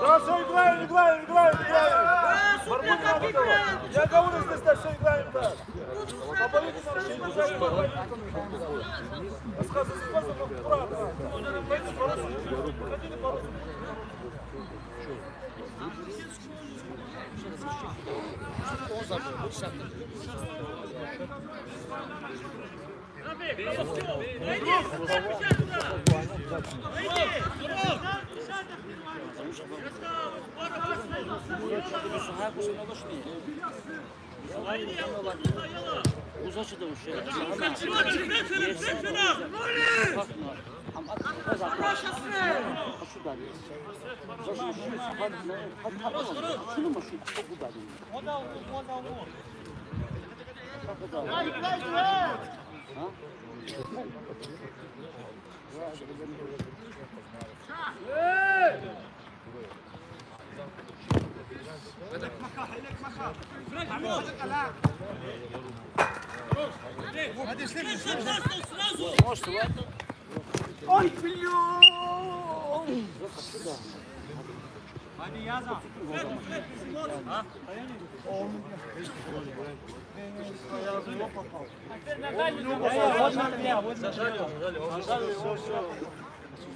Хорошо, играем! Я говорю, что играем так. Поборите нарушение, рассказывайте, правда. Хотите по-русски? Uzatçıda bu şey. Ой, блин!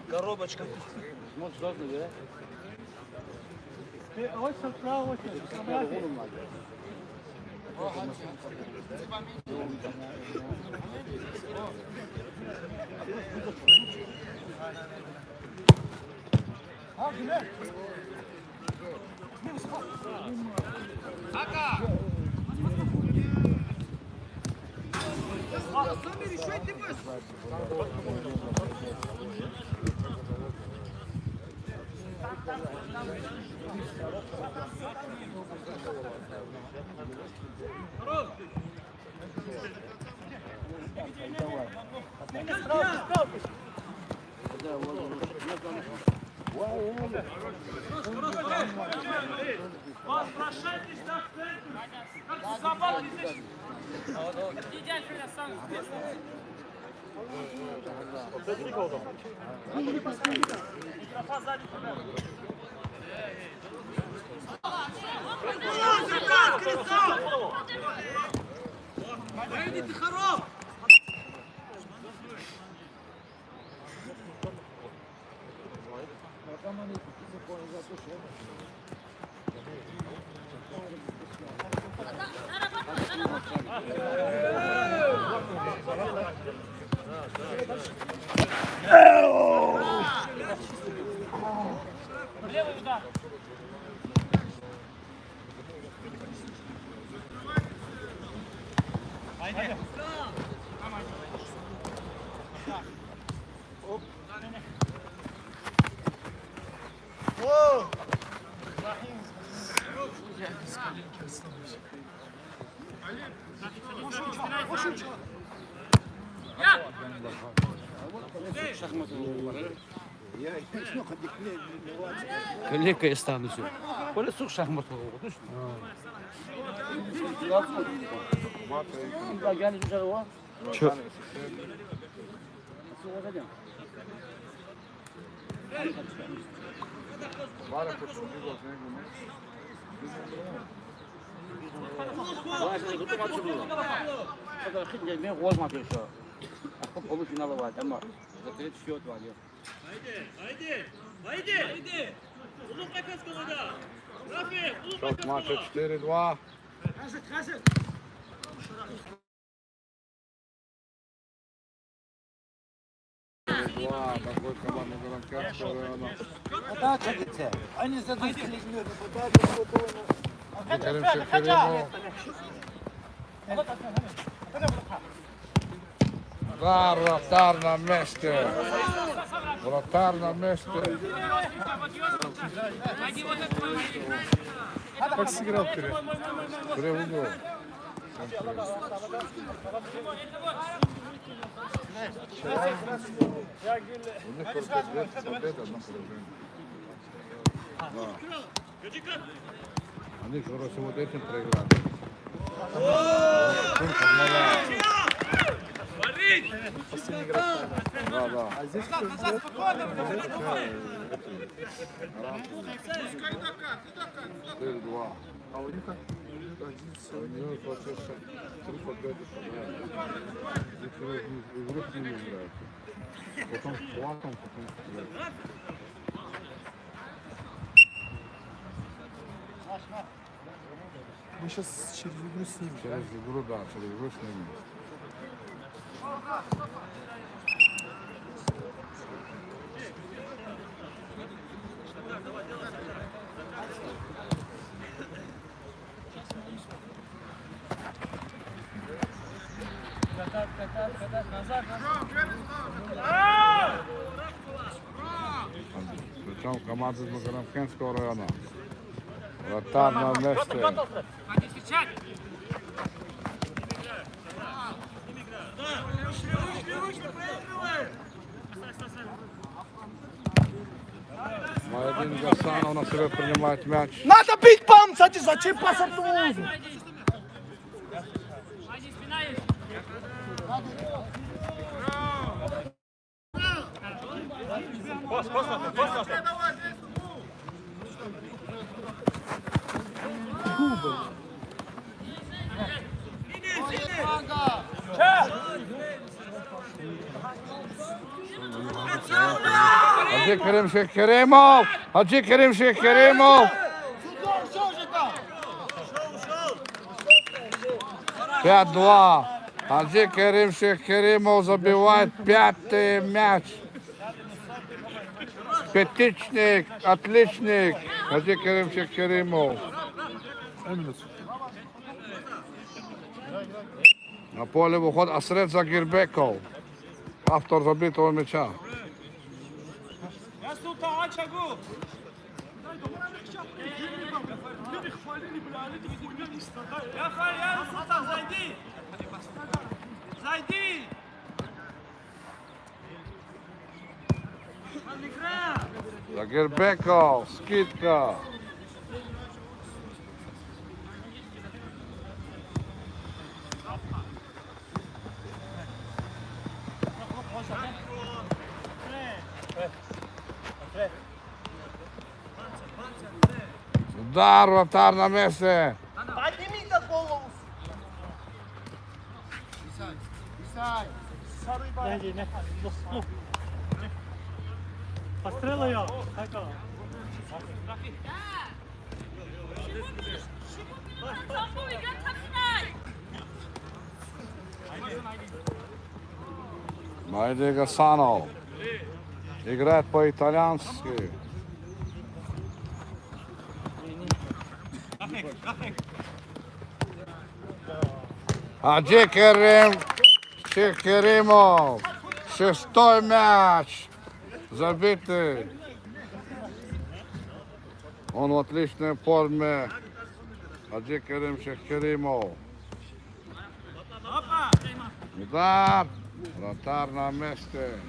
Коробочка. Может, должны, да? Ты очень справа, очень. Возвращайтесь на центр! Как собаки здесь! Идеально, сам здесь! Микрофон сзади тебя! Войди, ты хоров! Левый удар. Айди. О! Коллега я стану все. Коля сух шахмат oldu. Geldi güzel o. Çok. Çok maça 4-2. Такой командный гарантия, которая Подача лице. Они задушили гнёт, подача готова. Kerim Şekerimo. Вратар на месте. Вратар на месте. Как сыграл Кире? Кире в угол. У них только 2 победы, 1 поражение. Они скоро всего этим проиграли. Да, да. Четыре, два. А у них один У него получается 3 победы подряд. Игру с ними играют. Потом с Платом, потом с Платом. Мы сейчас через игру с ними. Через игру, да, через игру с ними. Причем команда из Макаронского района. Вратарь на месте. Ходи, встречать! Майдин Гасанов на себя принимает мяч. Надо бить пам, кстати, зачем пасом тулузу? Ходи, спина есть! Hacı Kerim Şekerimov. Hacı Kerim Şekerimov. 5-2. Hacı Kerim Şekerimov забивает 5-й мяч. Пятичник, отличник. Hacı Kerim Şekerimov. На поле выход Асрет Загирбеков. Автор забитого мяча. Я султан Ачагу. Я Фарьян, Султан, зайди! Зайди! Загирбеков, скидка. Удар, вратарь на месте. Подними-то голову. Постріли його! Майди Гасанов. Играет по-итальянски. Hacı Kerim Şekerimov. 6-й мяч. Забитый. Он в отличной форме. Hacı Kerim Şekerimov. Удар. Вратарь на месте.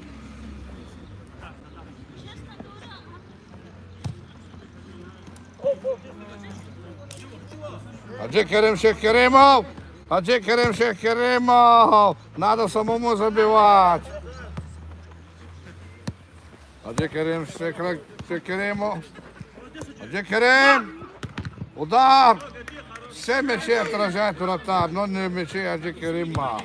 Hacı Kerim Şekerimov. Hacı Kerim Şekerimov. Надо самому забивать. Hacı Kerim Şekerimov. Hacı Kerim. Удар. Все мячи отражает вратарь, но не мячи Hacı Kerim'a.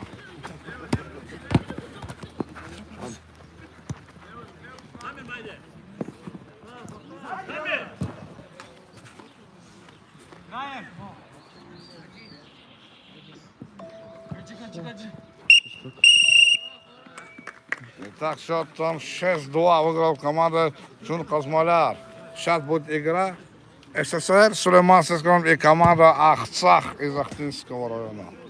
Итак, счет там 6-2 выиграл команда Чун Козмоляр. Сейчас будет игра СССР, Сулейман и команда Ахцах из Ахтинского района.